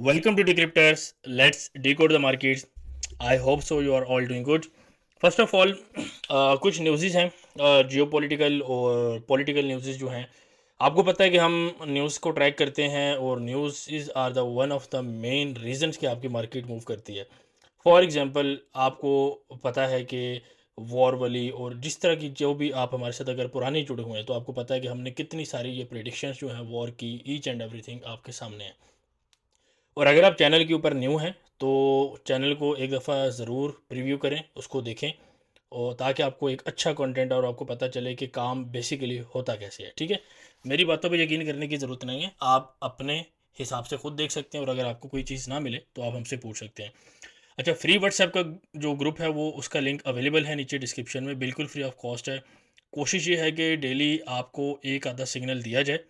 Welcome to Decryptors. Let's decode the markets. I hope so you are all doing good. First of all कुछ न्यूज़ेस हैं जियो political और political न्यूज़ेस जो हैं। आपको पता है कि हम न्यूज़ को ट्रैक करते हैं और news are the one of the main reasons कि आपकी मार्केट मूव करती है। फॉर एग्जांपल आपको पता है कि वॉर वाली और जिस तरह की जो भी आप हमारे साथ अगर पुराने जुड़े हुए हैं तो आपको पता है कि हमने कितनी सारी ये प्रेडिक्शंस जो हैं वॉर की ईच एंड एवरीथिंग आपके सामने है। और अगर आप चैनल के ऊपर न्यू हैं तो चैनल को एक दफ़ा ज़रूर प्रीव्यू करें, उसको देखें और ताकि आपको एक अच्छा कंटेंट और आपको पता चले कि काम बेसिकली होता कैसे है। ठीक है, मेरी बातों पे यकीन करने की ज़रूरत नहीं है, आप अपने हिसाब से खुद देख सकते हैं और अगर आपको कोई चीज़ ना मिले तो आप हमसे पूछ सकते हैं। अच्छा, फ्री व्हाट्सएप का जो ग्रुप है वो उसका लिंक अवेलेबल है नीचे डिस्क्रिप्शन में, बिल्कुल फ्री ऑफ कॉस्ट है। कोशिश ये है कि डेली आपको एक आधा सिग्नल दिया जाए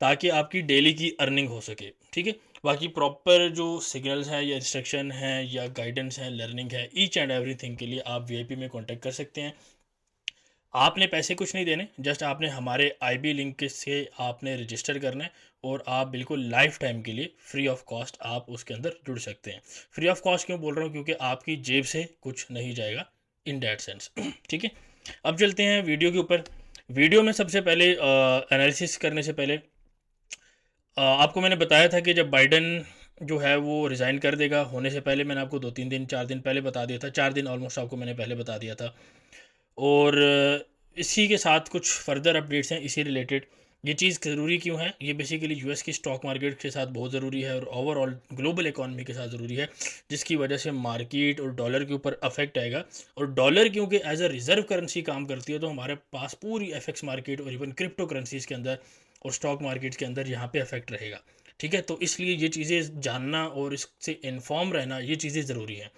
ताकि आपकी डेली की अर्निंग हो सके। ठीक है, बाकी प्रॉपर जो सिग्नल्स हैं या इंस्ट्रक्शन हैं या गाइडेंस है, लर्निंग है, ईच एंड एवरीथिंग के लिए आप वीआईपी में कांटेक्ट कर सकते हैं। आपने पैसे कुछ नहीं देने, जस्ट आपने हमारे आईबी लिंक से आपने रजिस्टर करना है और आप बिल्कुल लाइफ टाइम के लिए फ्री ऑफ कॉस्ट आप उसके अंदर जुड़ सकते हैं। फ्री ऑफ कॉस्ट क्यों बोल रहा हूँ, क्योंकि आपकी जेब से कुछ नहीं जाएगा इन डैट सेंस। ठीक है, अब चलते हैं वीडियो के ऊपर। वीडियो में सबसे पहले एनालिसिस करने से पहले आपको मैंने बताया था कि जब बाइडन जो है वो रिज़ाइन कर देगा, होने से पहले मैंने आपको 2-3 दिन 4 दिन पहले बता दिया था, 4 दिन ऑलमोस्ट आपको मैंने पहले बता दिया था। और इसी के साथ कुछ फर्दर अपडेट्स हैं इसी रिलेटेड। ये चीज़ ज़रूरी क्यों है, ये बेसिकली यूएस की स्टॉक मार्केट के साथ बहुत ज़रूरी है और ओवरऑल ग्लोबल इकॉनमी के साथ ज़रूरी है, जिसकी वजह से मार्केट और डॉलर के ऊपर अफेक्ट आएगा। और डॉलर क्योंकि एज अ रिज़र्व करेंसी काम करती है तो हमारे पास पूरी एफएक्स मार्केट और इवन क्रिप्टो करेंसीज़ के अंदर और स्टॉक मार्केट के अंदर यहाँ पे अफेक्ट रहेगा। ठीक है, तो इसलिए ये चीज़ें जानना और इससे इन्फॉर्म रहना ये चीज़ें ज़रूरी हैं।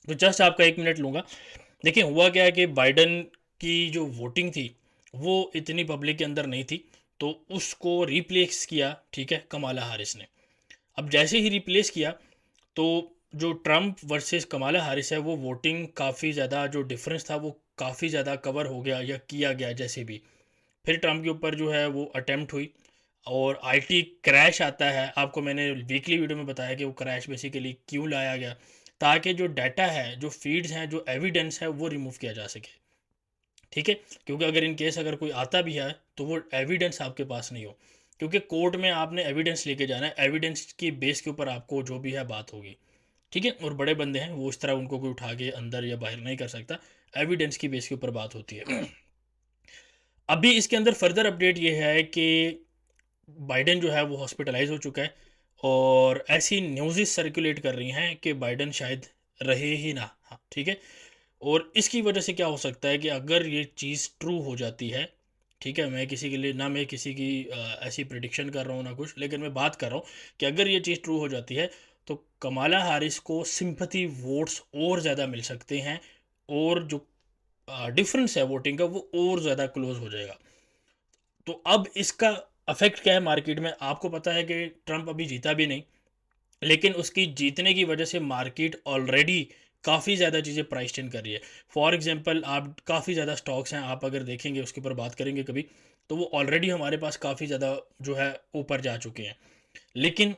तो जस्ट आपका 1 मिनट लूँगा। देखिए, हुआ क्या है कि बाइडन की जो वोटिंग थी वो इतनी पब्लिक के अंदर नहीं थी, तो उसको रिप्लेस किया, ठीक है, कमाला हारिस ने। अब जैसे ही रिप्लेस किया तो जो ट्रम्प वर्सेस कमाला हारिस है वो वोटिंग काफ़ी ज़्यादा जो डिफरेंस था वो काफ़ी ज़्यादा कवर हो गया या किया गया जैसे भी। फिर ट्रम्प के ऊपर जो है वो अटेम्प्ट हुई और आईटी क्रैश आता है। आपको मैंने वीकली वीडियो में बताया कि वो क्रैश बेसिकली क्यों लाया गया, ताकि जो डाटा है, जो फीड्स हैं, जो एविडेंस है वो रिमूव किया जा सके। ठीक है, क्योंकि अगर इन केस अगर कोई आता भी है तो वो एविडेंस आपके पास नहीं हो, क्योंकि कोर्ट में आपने एविडेंस लेके जाना है, एविडेंस की बेस के ऊपर आपको जो भी है बात होगी। ठीक है, और बड़े बंदे हैं वो इस तरह उनको कोई उठा के अंदर या बाहर नहीं कर सकता, एविडेंस की बेस के ऊपर बात होती है। अभी इसके अंदर फर्दर अपडेट ये है कि बाइडन जो है वो हॉस्पिटलाइज हो चुका है और ऐसी न्यूज़ेस सर्कुलेट कर रही हैं कि बाइडन शायद रहे ही ना। हाँ, ठीक है, और इसकी वजह से क्या हो सकता है कि अगर ये चीज़ ट्रू हो जाती है, ठीक है, मैं किसी के लिए ना, मैं किसी की ऐसी प्रिडिक्शन कर रहा हूँ ना कुछ, लेकिन मैं बात कर रहा हूँ कि अगर ये चीज़ ट्रू हो जाती है तो कमाला हारिस को सिंपैथी वोट्स और ज़्यादा मिल सकते हैं और जो डिफरेंस है वोटिंग का वो और ज़्यादा क्लोज हो जाएगा। तो अब इसका अफेक्ट क्या है मार्केट में, आपको पता है कि ट्रंप अभी जीता भी नहीं, लेकिन उसकी जीतने की वजह से मार्केट ऑलरेडी काफ़ी ज़्यादा चीज़ें प्राइस इन कर रही है। फॉर एग्जांपल आप काफ़ी ज़्यादा स्टॉक्स हैं, आप अगर देखेंगे उसके ऊपर बात करेंगे कभी, तो वो ऑलरेडी हमारे पास काफ़ी ज़्यादा जो है ऊपर जा चुके हैं। लेकिन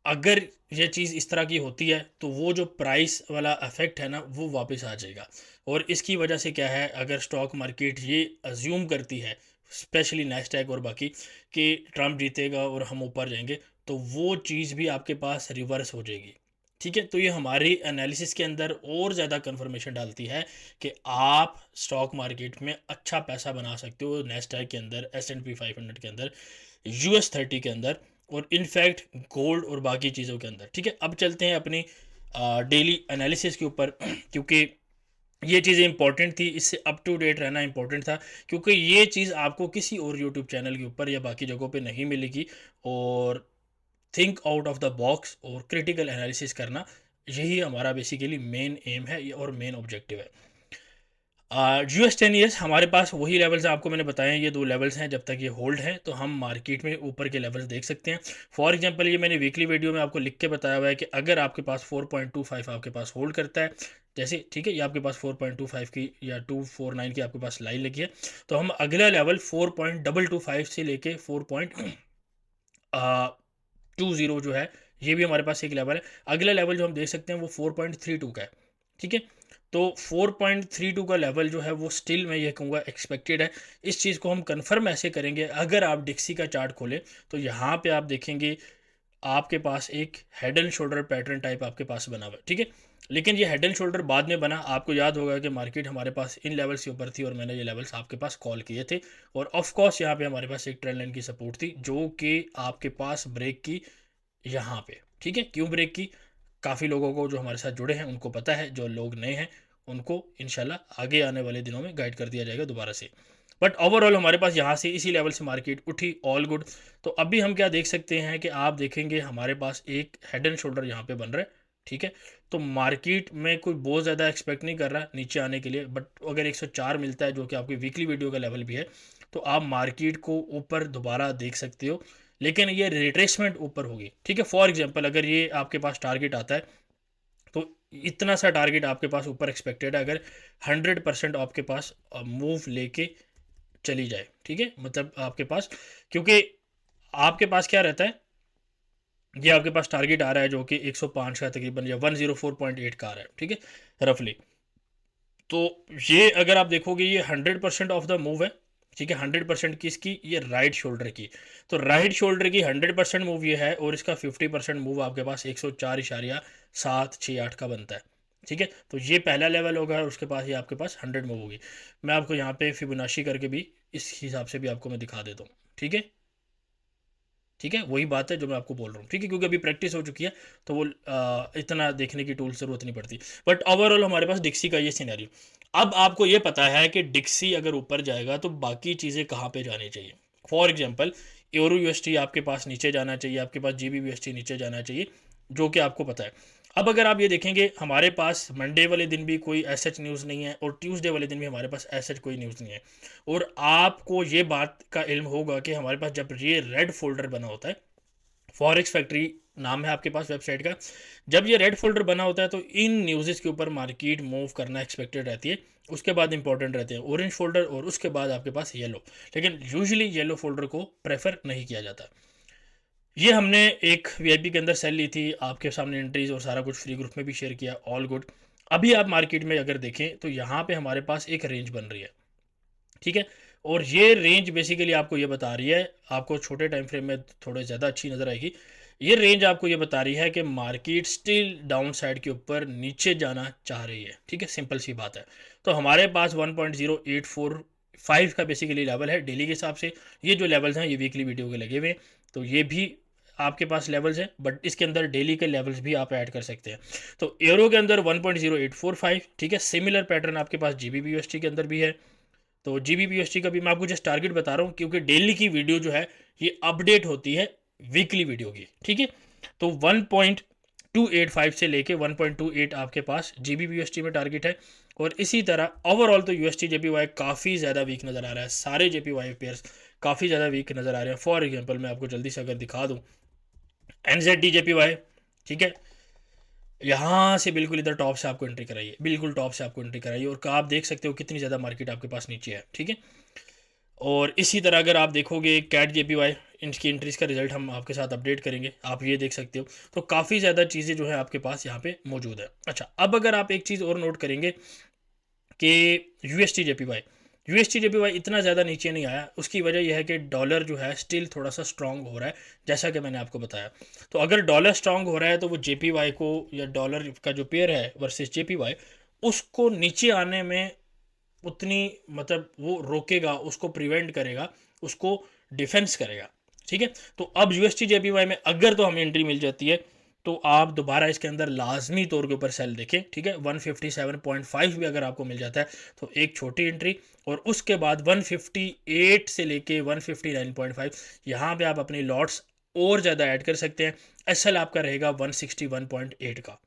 अगर ये चीज़ इस तरह की होती है तो वो जो प्राइस वाला इफेक्ट है ना वो वापस आ जाएगा। और इसकी वजह से क्या है, अगर स्टॉक मार्केट ये अज्यूम करती है, स्पेशली नैस्डैक और बाकी, कि ट्रम्प जीतेगा और हम ऊपर जाएंगे, तो वो चीज़ भी आपके पास रिवर्स हो जाएगी। ठीक है, तो ये हमारी एनालिसिस के अंदर और ज़्यादा कंफर्मेशन डालती है कि आप स्टॉक मार्केट में अच्छा पैसा बना सकते हो, नैस्डैक के अंदर, S&P 500 के अंदर, US 30 के अंदर, और इनफैक्ट गोल्ड और बाकी चीज़ों के अंदर। ठीक है, अब चलते हैं अपनी डेली एनालिसिस के ऊपर। क्योंकि ये चीज़ें इंपॉर्टेंट थी, इससे अप टू डेट रहना इंपॉर्टेंट था, क्योंकि ये चीज़ आपको किसी और यूट्यूब चैनल के ऊपर या बाकी जगहों पे नहीं मिलेगी। और think out of the box और क्रिटिकल एनालिसिस करना, यही हमारा बेसिकली मेन एम है और मेन ऑब्जेक्टिव है। US 10 ईयर्स हमारे पास वही लेवल्स हैं, आपको मैंने बताया, ये दो लेवल्स हैं, जब तक ये होल्ड है तो हम मार्केट में ऊपर के लेवल्स देख सकते हैं। फॉर एग्जांपल ये मैंने वीकली वीडियो में आपको लिख के बताया हुआ है कि अगर आपके पास 4.25 आपके पास होल्ड करता है, जैसे, ठीक है, ये आपके पास 4.25 की या 249 की आपके पास लाइन लगी है, तो हम अगला लेवल 4.225 से लेके 4.20 जो है ये भी हमारे पास एक लेवल है। अगला लेवल जो हम देख सकते हैं वो 4.32 का है, ठीक है। तो 4.32 का लेवल जो है वो स्टिल मैं ये कहूँगा एक्सपेक्टेड है। इस चीज़ को हम कंफर्म ऐसे करेंगे, अगर आप डिक्सी का चार्ट खोलें तो यहाँ पे आप देखेंगे आपके पास एक head and shoulder pattern type आपके पास बना हुआ है, ठीक है। लेकिन ये हेड एंड शोल्डर बाद में बना, आपको याद होगा कि मार्केट हमारे पास इन लेवल्स के ऊपर थी और मैंने ये लेवल्स आपके पास कॉल किए थे, और ऑफ कोर्स यहाँ पे हमारे पास एक ट्रेंड लाइन की सपोर्ट थी जो कि आपके पास ब्रेक की यहाँ पे, ठीक है। क्यों ब्रेक की, काफ़ी लोगों को जो हमारे साथ जुड़े हैं उनको पता है, जो लोग नए हैं उनको इंशाल्लाह आगे आने वाले दिनों में गाइड कर दिया जाएगा दोबारा से। बट ओवरऑल हमारे पास यहाँ से इसी लेवल से मार्केट उठी, ऑल गुड। तो अभी हम क्या देख सकते हैं कि आप देखेंगे हमारे पास एक हेड एंड शोल्डर यहाँ पे बन रहा है, ठीक है। तो मार्केट में कोई बहुत ज़्यादा एक्सपेक्ट नहीं कर रहा नीचे आने के लिए, बट अगर 104 मिलता है जो कि आपकी वीकली वीडियो का लेवल भी है, तो आप मार्केट को ऊपर दोबारा देख सकते हो। लेकिन ये रिट्रेसमेंट ऊपर होगी, ठीक है। फॉर एग्जांपल अगर ये आपके पास टारगेट आता है तो इतना सा टारगेट आपके पास ऊपर एक्सपेक्टेड है, अगर 100% आपके पास मूव लेके चली जाए, ठीक है। मतलब आपके पास, क्योंकि आपके पास क्या रहता है, ये आपके पास टारगेट आ रहा है जो कि 105 का तकरीबन या 104.8 का आ रहा है, ठीक है, रफली। तो ये अगर आप देखोगे ये 100% ऑफ द मूव है, ठीक है। 100% किसकी, ये राइट शोल्डर की। तो राइट शोल्डर की 100% मूव ये है, और इसका 50% मूव आपके पास 104.768 का बनता है, ठीक है। तो ये पहला लेवल होगा और उसके पास ये आपके पास 100 मूव होगी। मैं आपको यहाँ पे फिबोनाची करके भी इस हिसाब से भी आपको मैं दिखा देता हूँ, ठीक है। ठीक है, वही बात है जो मैं आपको बोल रहा हूँ, ठीक है, क्योंकि अभी प्रैक्टिस हो चुकी है तो वो इतना देखने की टूल ज़रूरत नहीं पड़ती। बट ओवरऑल हमारे पास डिक्सी का ये सिनेरियो। अब आपको ये पता है कि डिक्सी अगर ऊपर जाएगा तो बाकी चीज़ें कहाँ पे जानी चाहिए। फॉर एग्जांपल यूरो यूएसटी आपके पास नीचे जाना चाहिए, आपके पास जीबी यूएसटी नीचे जाना चाहिए, जो कि आपको पता है। अब अगर आप ये देखेंगे हमारे पास मंडे वाले दिन भी कोई ऐसा न्यूज़ नहीं है, और ट्यूसडे वाले दिन भी हमारे पास ऐसा कोई न्यूज़ नहीं है। और आपको ये बात का इल्म होगा कि हमारे पास जब ये रेड फोल्डर बना होता है, फॉरेक्स फैक्ट्री नाम है आपके पास वेबसाइट का, जब ये रेड फोल्डर बना होता है तो इन न्यूज़ के ऊपर मार्केट मूव करना एक्सपेक्टेड रहती है। उसके बाद इंपॉर्टेंट रहते हैं ऑरेंज फोल्डर, और उसके बाद आपके पास येलो। लेकिन यूजुअली येलो फोल्डर को प्रेफर नहीं किया जाता। ये हमने एक वीआईपी के अंदर सेल ली थी, आपके सामने एंट्रीज और सारा कुछ फ्री ग्रुप में भी शेयर किया, ऑल गुड। अभी आप मार्केट में अगर देखें तो यहाँ पे हमारे पास एक रेंज बन रही है, ठीक है। और ये रेंज बेसिकली आपको ये बता रही है, आपको छोटे टाइम फ्रेम में थोड़े ज़्यादा अच्छी नज़र आएगी। ये रेंज आपको ये बता रही है कि मार्केट स्टिल डाउन साइड के ऊपर नीचे जाना चाह रही है, ठीक है, सिंपल सी बात है। तो हमारे पास 1.0845 का बेसिकली लेवल है डेली के हिसाब से। ये जो लेवल्स हैं ये वीकली वीडियो के लगे हुए हैं, तो ये भी आपके पास लेवल्स हैं, बट इसके अंदर डेली के लेवल्स भी आप ऐड कर सकते हैं। तो एरो के अंदर 1.0845, ठीक है। सिमिलर पैटर्न आपके पास जीबीबीएसटी के अंदर भी है। तो जीबीपीएसटी का भी मैं आपको जस्ट टारगेट बता रहा हूँ, क्योंकि डेली की वीडियो जो है ये अपडेट होती है वीकली वीडियो की, ठीक है। तो 1.285 से लेके 1.28 आपके पास जीबीपीएसटी में टारगेट है। और इसी तरह ओवरऑल तो यूएसटी जेपीवाई काफ़ी ज़्यादा वीक नज़र आ रहा है, सारे जेपीवाई पेयर्स काफ़ी ज़्यादा वीक नज़र आ रहे हैं। फॉर एग्जाम्पल मैं आपको जल्दी से अगर दिखा दूँ, एनजेडी जेपीवाई, ठीक है, यहाँ से बिल्कुल इधर टॉप से आपको एंट्री कराइए, बिल्कुल टॉप से आपको एंट्री कराइए, और आप देख सकते हो कितनी ज़्यादा मार्केट आपके पास नीचे है, ठीक है। और इसी तरह अगर आप देखोगे कैट जेपीवाई, इनकी एंट्रीज का रिजल्ट हम आपके साथ अपडेट करेंगे, आप ये देख सकते हो। तो काफ़ी ज़्यादा चीज़ें जो है आपके पास यहाँ पे मौजूद है। अच्छा, अब अगर आप एक चीज़ और नोट करेंगे कि यूएसटी जेपीवाई इतना ज़्यादा नीचे नहीं आया, उसकी वजह यह है कि डॉलर जो है स्टिल थोड़ा सा स्ट्रांग हो रहा है, जैसा कि मैंने आपको बताया। तो अगर डॉलर स्ट्रांग हो रहा है तो वो जेपीवाई को, या डॉलर का जो पेयर है वर्सेस जेपीवाई, उसको नीचे आने में उतनी, मतलब वो रोकेगा, उसको प्रिवेंट करेगा, उसको डिफेंस करेगा, ठीक है। तो अब यूएसटी जेपीवाई में अगर तो हमें एंट्री मिल जाती है तो आप दोबारा इसके अंदर लाजमी तौर के ऊपर सेल देखें, ठीक है। 157.5 भी अगर आपको मिल जाता है तो एक छोटी एंट्री, और उसके बाद 158 से लेके 159.5 यहाँ पे आप अपनी लॉट्स और ज़्यादा ऐड कर सकते हैं। एसएल आपका रहेगा 161.8 का,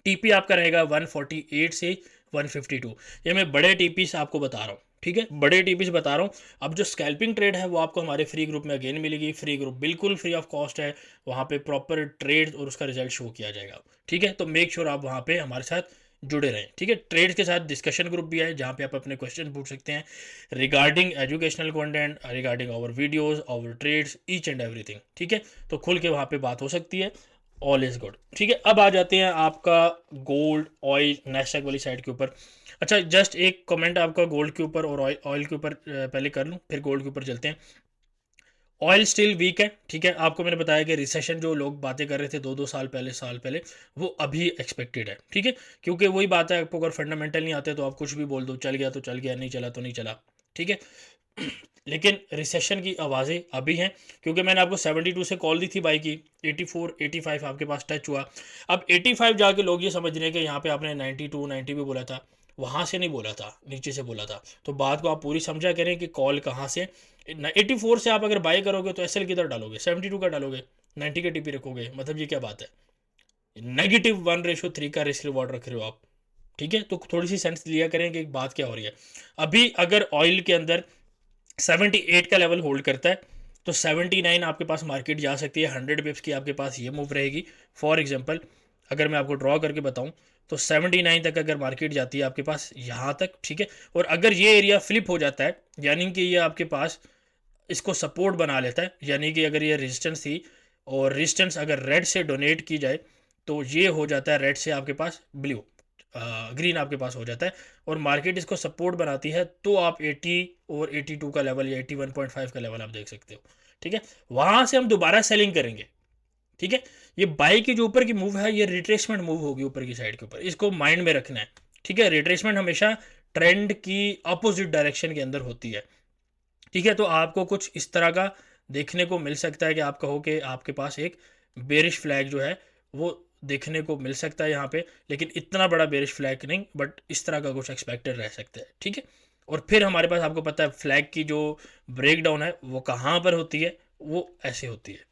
टीपी आपका रहेगा 148 से 152। ये मैं बड़े टीपीस आपको बता रहा हूँ, ठीक है, बड़े टीपीस बता रहा हूँ। अब जो स्कैल्पिंग ट्रेड है वो आपको हमारे फ्री ग्रुप में अगेन मिलेगी, फ्री ग्रुप बिल्कुल फ्री ऑफ कॉस्ट है, वहाँ पे प्रॉपर ट्रेड और उसका रिजल्ट शो किया जाएगा, ठीक है। तो मेक श्योर आप वहाँ पे हमारे साथ जुड़े रहें, ठीक है। ट्रेड के साथ डिस्कशन ग्रुप भी है जहाँ पे आप अपने क्वेश्चन पूछ सकते हैं regarding educational content, regarding our videos, our trades, each and everything, ठीक है। तो खुल के वहाँ पे बात हो सकती है। All is good. ठीक है, अब आ जाते हैं आपका गोल्ड, ऑयल, नैसडैक वाली साइड के ऊपर। अच्छा, जस्ट एक कमेंट आपका गोल्ड के ऊपर और ऑयल के ऊपर पहले कर लूँ, फिर गोल्ड के ऊपर चलते हैं। ऑयल स्टिल वीक है। ठीक है, आपको मैंने बताया कि रिसेशन जो लोग बातें कर रहे थे 2-2 साल पहले वो अभी एक्सपेक्टेड है। ठीक है, क्योंकि वही बात है, आपको अगर फंडामेंटल नहीं आते तो आप कुछ भी बोल दो, चल गया तो चल गया, नहीं चला तो नहीं चला। ठीक है, लेकिन रिसेशन की आवाज़ें अभी हैं, क्योंकि मैंने आपको 72 से कॉल दी थी बाई की, 84 85 आपके पास टच हुआ। अब 85 जाके लोग ये समझ रहे हैं कि यहाँ पे आपने 92 90 भी बोला था, वहाँ से नहीं बोला था, नीचे से बोला था। तो बात को आप पूरी समझा करें कि कॉल कहाँ से। 84 से आप अगर बाई करोगे तो एसएल किधर डालोगे, 72 का डालोगे, 90 के टीपी रखोगे, मतलब ये क्या बात है? -1/3 का रिस्क रिवॉर्ड रख रहे हो आप। ठीक है, तो थोड़ी सी सेंस लिया करें कि बात क्या हो रही है। अभी अगर ऑयल के अंदर 78 का लेवल होल्ड करता है तो 79 आपके पास मार्केट जा सकती है। 100 पिप्स की आपके पास ये मूव रहेगी। फॉर एग्जांपल अगर मैं आपको ड्रॉ करके बताऊं तो 79 तक अगर मार्केट जाती है आपके पास यहाँ तक, ठीक है, और अगर ये एरिया फ्लिप हो जाता है, यानी कि ये आपके पास इसको सपोर्ट बना लेता है, यानी कि अगर ये रेजिस्टेंस थी और रेजिस्टेंस अगर रेड से डोनेट की जाए तो ये हो जाता है रेड से आपके पास ब्लू, ग्रीन आपके पास हो जाता है, और मार्केट इसको सपोर्ट बनाती है, तो आप 80 और 82 का लेवल या 81.5 का लेवल आप देख सकते हो। ठीक है, वहां से हम दोबारा सेलिंग करेंगे। ठीक है, ये बाई की जो ऊपर की मूव है ये रिट्रेसमेंट मूव होगी ऊपर की साइड के ऊपर, इसको माइंड में रखना है। ठीक है, रिट्रेसमेंट हमेशा ट्रेंड की अपोजिट डायरेक्शन के अंदर होती है। ठीक है, तो आपको कुछ इस तरह का देखने को मिल सकता है कि आप कहो कि आपके पास एक बेरिश फ्लैग जो है वो देखने को मिल सकता है यहाँ पे, लेकिन इतना बड़ा बेरिश फ्लैग नहीं, बट इस तरह का कुछ एक्सपेक्टेड रह सकता है। ठीक है, और फिर हमारे पास आपको पता है फ्लैग की जो ब्रेक डाउन है वो कहाँ पर होती है, वो ऐसे होती है।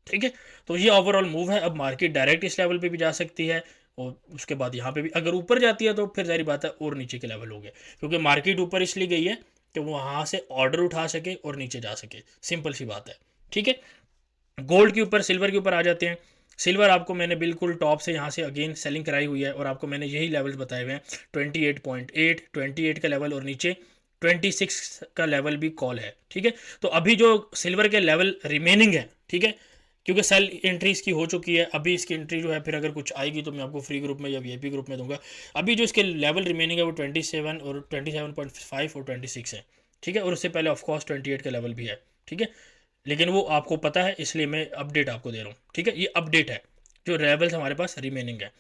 ठीक है, तो ये ओवरऑल मूव है। अब मार्केट डायरेक्ट इस लेवल पे भी जा सकती है, और उसके बाद यहाँ पे भी अगर ऊपर जाती है तो फिर जारी बात है और नीचे के लेवल हो गए, क्योंकि मार्केट ऊपर इसलिए गई है कि वो वहाँ से ऑर्डर उठा सके और नीचे जा सके, सिंपल सी बात है। ठीक है, गोल्ड के ऊपर, सिल्वर के ऊपर आ जाते हैं। सिल्वर आपको मैंने बिल्कुल टॉप से यहाँ से अगेन सेलिंग कराई हुई है, और आपको मैंने यही लेवल्स बताए हुए हैं, 28.8, 28 का लेवल, और नीचे 26 का लेवल भी कॉल है। ठीक है, तो अभी जो सिल्वर के लेवल रिमेनिंग है, ठीक है, क्योंकि सेल एंट्री इसकी हो चुकी है, अभी इसकी एंट्री जो है फिर अगर कुछ आएगी तो मैं आपको फ्री ग्रुप में या वीआईपी ग्रुप में दूंगा। अभी जो इसके लेवल रिमेनिंग है वो 27 और 27.5 और 26 है। ठीक है, और उससे पहले ऑफकोर्स 28 का लेवल भी है। ठीक है, लेकिन वो आपको पता है इसलिए मैं अपडेट आपको दे रहा हूँ। ठीक है, ये अपडेट है जो लेवल्स हमारे पास रिमेनिंग है।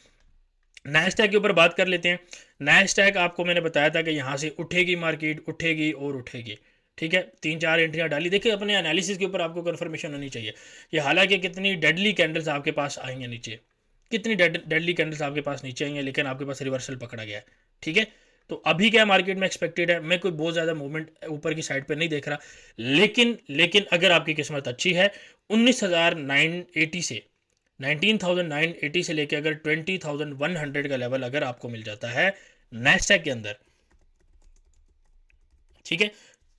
नैस्डैक के ऊपर बात कर लेते हैं। नैस्डैक आपको मैंने बताया था कि यहाँ से उठेगी मार्केट, उठेगी और उठेगी। ठीक है, 3-4 एंट्रियाँ डाली, देखिए अपने एनालिसिस के ऊपर आपको कंफर्मेशन होनी चाहिए। ये हालांकि कितनी डेडली कैंडल्स आपके पास आएंगे नीचे, कितनी डेडली कैंडल्स आपके पास नीचे आएंगे, लेकिन आपके पास रिवर्सल पकड़ा गया है। ठीक है, तो अभी क्या मार्केट में एक्सपेक्टेड है, मैं कोई बहुत ज़्यादा मूवमेंट ऊपर की साइड पर नहीं देख रहा, लेकिन अगर आपकी किस्मत अच्छी है 19,980 से 19,980 से लेके अगर 20,100 का लेवल अगर आपको मिल जाता है नैस्डैक के अंदर, ठीक है,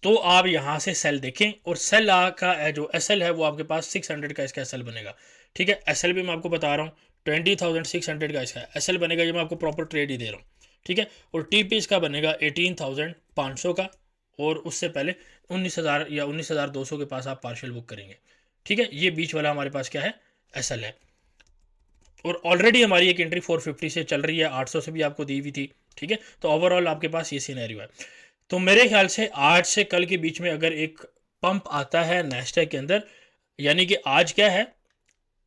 तो आप यहां से सेल देखें, और सेल का जो एसएल है वो आपके पास 600 का इसका एसएल बनेगा। ठीक है, एसएल भी मैं आपको बता रहा हूँ 20,600 का इसका एसएल बनेगा, ये मैं आपको प्रॉपर ट्रेड ही दे रहा हूँ। ठीक है, और टीपी इसका बनेगा 18,500 का, और उससे पहले 19,000 या 19,200 के पास आप पार्शियल बुक करेंगे। ठीक है, ये बीच वाला हमारे पास क्या है, एसएल है। और ऑलरेडी हमारी एक एंट्री 450 से चल रही है, 800 से भी आपको दी हुई थी। ठीक है, तो ओवरऑल आपके पास ये सिनेरियो है। तो मेरे ख्याल से आज से कल के बीच में अगर एक पंप आता है नैस्डैक के अंदर, यानी कि आज क्या है,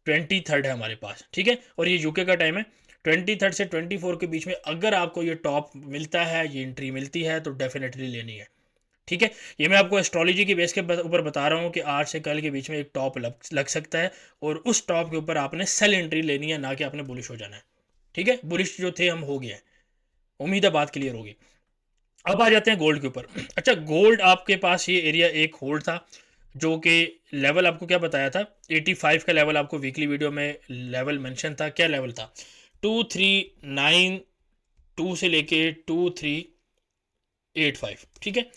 23 है हमारे पास। ठीक है, और ये यूके का टाइम है, 23 से 24 के बीच में अगर आपको ये टॉप मिलता है, ये एंट्री मिलती है, तो डेफिनेटली लेनी है। ठीक है, ये मैं आपको एस्ट्रोलॉजी की बेस के ऊपर बता रहा हूँ कि आज से कल के बीच में एक टॉप लग सकता है, और उस टॉप के ऊपर आपने सेल एंट्री लेनी है, ना कि आपने बुलिश हो जाना है। ठीक है, बुलिश जो थे हम हो गए हैं, उम्मीद है बात क्लियर होगी। अब आ जाते हैं गोल्ड के ऊपर। अच्छा, गोल्ड आपके पास ये एरिया एक होल्ड था, जो कि लेवल आपको क्या बताया था, 85 का लेवल आपको वीकली वीडियो में लेवल मेंशन था। क्या लेवल था, 2392 से लेके 2385। ठीक है,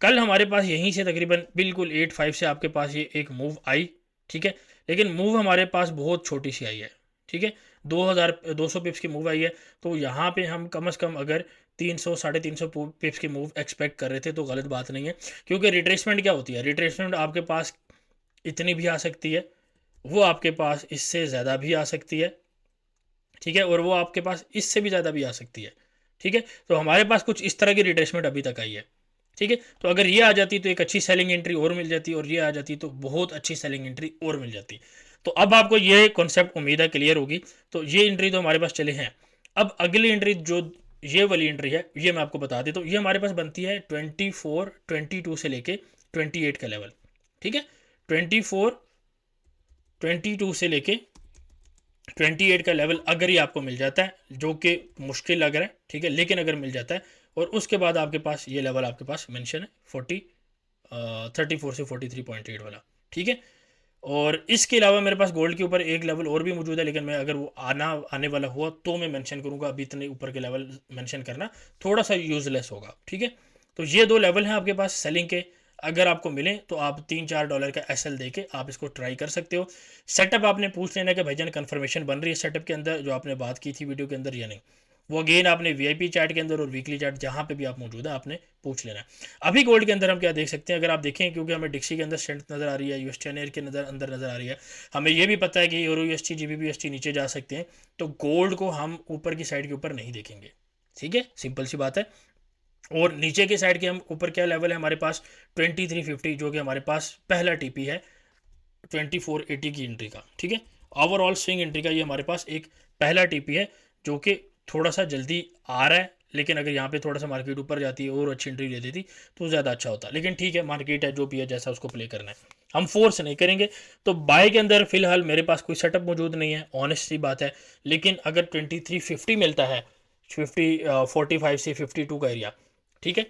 कल हमारे पास यहीं से तकरीबन बिल्कुल 85 से आपके पास ये एक मूव आई। ठीक है, लेकिन मूव हमारे पास बहुत छोटी सी आई है। ठीक है, 2,200 पिप्स की मूव आई है, तो यहाँ पे हम कम से कम अगर 300 350 पिप्स की मूव एक्सपेक्ट कर रहे थे तो गलत बात नहीं है, क्योंकि रिट्रेसमेंट क्या होती है, रिट्रेसमेंट आपके पास इतनी भी आ सकती है, वो आपके पास इससे ज़्यादा भी आ सकती है, ठीक है, और वो आपके पास इससे भी ज़्यादा भी आ सकती है, ठीक है। तो हमारे पास कुछ इस तरह की रिट्रेसमेंट अभी तक आई है, ठीक है। तो अगर ये आ जाती तो एक अच्छी सेलिंग एंट्री और मिल जाती, और ये आ जाती तो बहुत अच्छी सेलिंग एंट्री और मिल जाती। तो अब आपको ये कॉन्सेप्ट उम्मीद है क्लियर होगी। तो ये एंट्री तो हमारे पास चले हैं। अब अगली एंट्री जो ये वाली एंट्री है, ये मैं आपको बता देता हूँ। ये हमारे पास बनती है 24 22 से लेके 28 का लेवल, ठीक है। 24 22 से लेके 28 का लेवल अगर ये आपको मिल जाता है, जो कि मुश्किल लग रहा है, ठीक है, लेकिन अगर मिल जाता है, और उसके बाद आपके पास ये लेवल आपके पास मेंशन है 34 से 43.8 वाला, ठीक है। और इसके अलावा मेरे पास गोल्ड के ऊपर एक लेवल और भी मौजूद है, लेकिन मैं अगर वो आने वाला हुआ तो मैं मेंशन करूंगा। अभी इतने ऊपर के लेवल मेंशन करना थोड़ा सा यूजलेस होगा, ठीक है। तो ये दो लेवल हैं आपके पास सेलिंग के। अगर आपको मिले तो आप $3-4 का एसएल देके आप इसको ट्राई कर सकते हो। सेटअप आपने पूछ लेना कि भाईजान कन्फर्मेशन बन रही है सेटअप के अंदर, जो आपने बात की थी वीडियो के अंदर, या नहीं। वो अगेन आपने वीआईपी चैट के अंदर और वीकली चैट जहाँ पे भी आप मौजूद है आपने पूछ लेना है। अभी गोल्ड के अंदर हम क्या देख सकते हैं, अगर आप देखें, क्योंकि हमें डिक्सी के अंदर स्ट्रेंथ नज़र आ रही है, यूएसटी के अंदर नज़र आ रही है, हमें ये भी पता है कि यूरो यूएसटी जीबीपी यूएसटी नीचे जा सकते हैं, तो गोल्ड को हम ऊपर की साइड के ऊपर नहीं देखेंगे, ठीक है, सिंपल सी बात है। और नीचे के साइड के हम ऊपर क्या लेवल है हमारे पास 2350, जो कि हमारे पास पहला टीपी है 2480 की एंट्री का, ठीक है। ओवरऑल स्विंग एंट्री का ये हमारे पास एक पहला टीपी है, जो कि थोड़ा सा जल्दी आ रहा है, लेकिन अगर यहाँ पे थोड़ा सा मार्केट ऊपर जाती है और अच्छी एंट्री ले देती तो ज़्यादा अच्छा होता। लेकिन ठीक है, मार्केट है जो भी है, जैसा उसको प्ले करना है, हम फोर्स नहीं करेंगे। तो बाय के अंदर फिलहाल मेरे पास कोई सेटअप मौजूद नहीं है, ऑनेस्ट सी बात है। लेकिन अगर 2350 मिलता है, 45 से 52 का एरिया, ठीक है,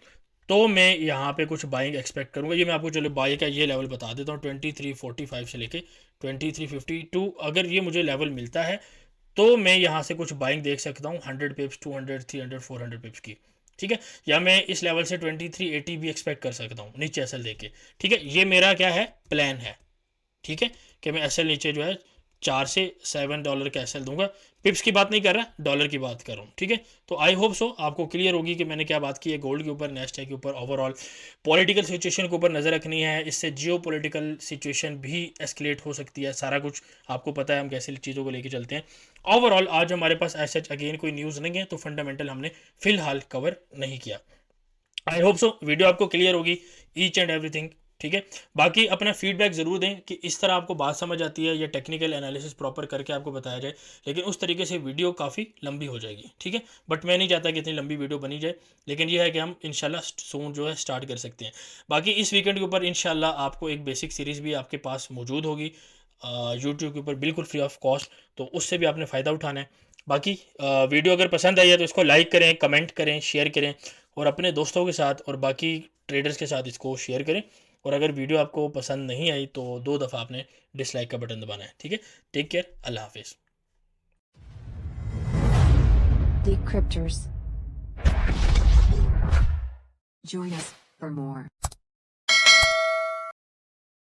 तो मैं यहाँ पे कुछ बाइंग एक्सपेक्ट करूँगा। ये मैं आपको चलो बाई का ये लेवल बता देता हूँ, 2345 से लेके 2352। अगर ये मुझे लेवल मिलता है तो मैं यहाँ से कुछ बाइंग देख सकता हूँ 100 पिप्स, 200, 300, 400 पिप्स की, ठीक है। या मैं इस लेवल से 2380 भी एक्सपेक्ट कर सकता हूँ नीचे एसएल देके, ठीक है। ये मेरा क्या है, प्लान है, ठीक है, कि मैं एसएल नीचे जो है $4 से $7 का एसएल दूंगा। पिप्स की बात नहीं कर रहा, डॉलर की बात कर रहा हूँ, ठीक है। तो आई होप सो आपको क्लियर होगी कि मैंने क्या बात की है। गोल्ड के ऊपर, नेस्टे के ऊपर, ओवरऑल पॉलिटिकल सिचुएशन के ऊपर नज़र रखनी है। इससे जियो पॉलिटिकल सिचुएशन भी एस्केलेट हो सकती है, सारा कुछ आपको पता है हम कैसे चीज़ों को लेके चलते हैं। ओवरऑल आज हमारे पास ऐसा अगेन कोई न्यूज़ नहीं है, तो फंडामेंटल हमने फिलहाल कवर नहीं किया। आई होप सो वीडियो आपको क्लियर होगी ईच एंड एवरीथिंग, ठीक है। बाकी अपना फीडबैक ज़रूर दें कि इस तरह आपको बात समझ आती है या टेक्निकल एनालिसिस प्रॉपर करके आपको बताया जाए, लेकिन उस तरीके से वीडियो काफ़ी लंबी हो जाएगी, ठीक है। बट मैं नहीं चाहता कि इतनी लंबी वीडियो बनी जाए, लेकिन यह है कि हम इंशाल्लाह सून जो है स्टार्ट कर सकते हैं। बाकी इस वीकेंड के ऊपर इंशाल्लाह आपको एक बेसिक सीरीज़ भी आपके पास मौजूद होगी यूट्यूब के ऊपर, बिल्कुल फ्री ऑफ कॉस्ट, तो उससे भी आपने फ़ायदा उठाना है। बाकी वीडियो अगर पसंद आई है तो इसको लाइक करें, कमेंट करें, शेयर करें, और अपने दोस्तों के साथ और बाकी ट्रेडर्स के साथ इसको शेयर करें। और अगर वीडियो आपको पसंद नहीं आई तो 2 दफ़ा आपने डिसलाइक का बटन दबाना है, ठीक है। टेक केयर, अल्लाह हाफिज़। Decryptors. Join us for more.